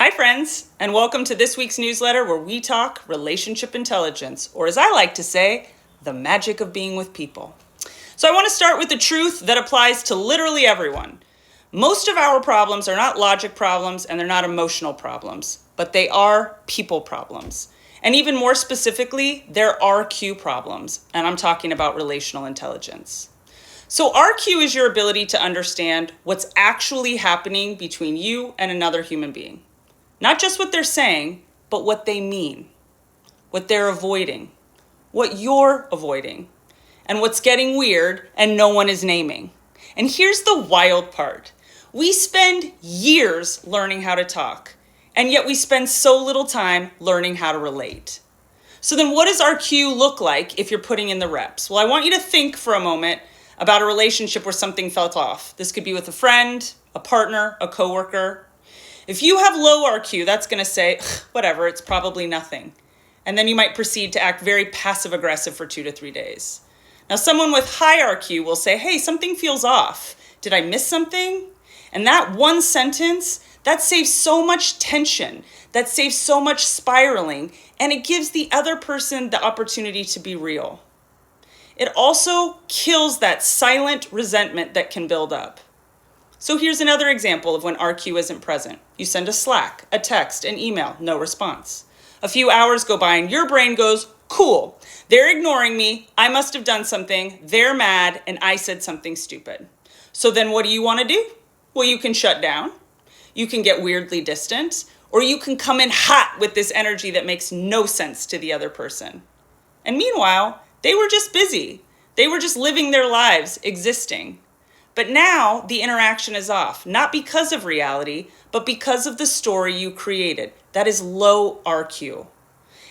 Hi friends, and welcome to this week's newsletter where we talk relationship intelligence, or as I like to say, the magic of being with people. So I want to start with the truth that applies to literally everyone. Most of our problems are not logic problems and they're not emotional problems, but they are people problems. And even more specifically, they're RQ problems, and I'm talking about relational intelligence. So RQ is your ability to understand what's actually happening between you and another human being. Not just what they're saying, but what they mean, what they're avoiding, what you're avoiding, and what's getting weird and no one is naming. And here's the wild part. We spend years learning how to talk, and yet we spend so little time learning how to relate. So then what does RQ look like if you're putting in the reps? Well, I want you to think for a moment about a relationship where something felt off. This could be with a friend, a partner, a coworker. If you have low RQ, that's going to say, whatever, it's probably nothing. And then you might proceed to act very passive-aggressive for 2 to 3 days. Now, someone with high RQ will say, hey, something feels off. Did I miss something? And that one sentence, that saves so much tension, that saves so much spiraling, and it gives the other person the opportunity to be real. It also kills that silent resentment that can build up. So here's another example of when RQ isn't present. You send a Slack, a text, an email, no response. A few hours go by and your brain goes, cool, they're ignoring me, I must have done something, they're mad, and I said something stupid. So then what do you want to do? Well, you can shut down, you can get weirdly distant, or you can come in hot with this energy that makes no sense to the other person. And meanwhile, they were just busy. They were just living their lives, existing. But now the interaction is off, not because of reality, but because of the story you created. That is low RQ.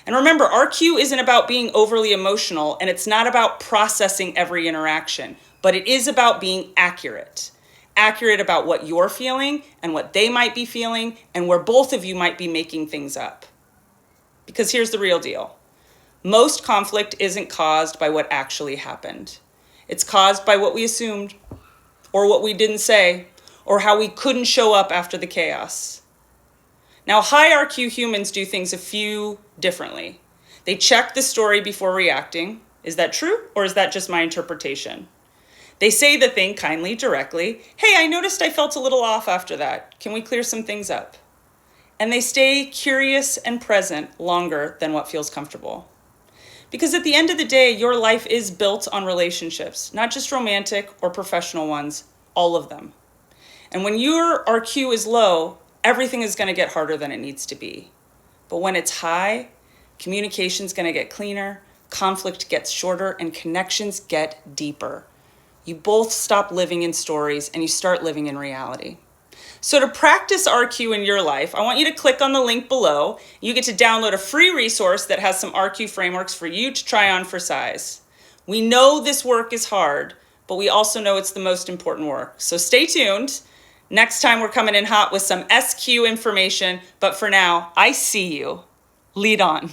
And remember, RQ isn't about being overly emotional, and it's not about processing every interaction, but it is about being accurate. Accurate about what you're feeling and what they might be feeling, and where both of you might be making things up. Because here's the real deal. Most conflict isn't caused by what actually happened. It's caused by what we assumed, or what we didn't say, or how we couldn't show up after the chaos. Now, high RQ humans do things a few differently. They check the story before reacting. Is that true, or is that just my interpretation? They say the thing kindly, directly. Hey, I noticed I felt a little off after that. Can we clear some things up? And they stay curious and present longer than what feels comfortable. Because at the end of the day, your life is built on relationships, not just romantic or professional ones, all of them. And when your RQ is low, everything is going to get harder than it needs to be. But when it's high, communication's going to get cleaner, conflict gets shorter, and connections get deeper. You both stop living in stories and you start living in reality. So to practice RQ in your life, I want you to click on the link below. You get to download a free resource that has some RQ frameworks for you to try on for size. We know this work is hard, but we also know it's the most important work. So stay tuned. Next time we're coming in hot with some SQ information, but for now, I see you. Lead on.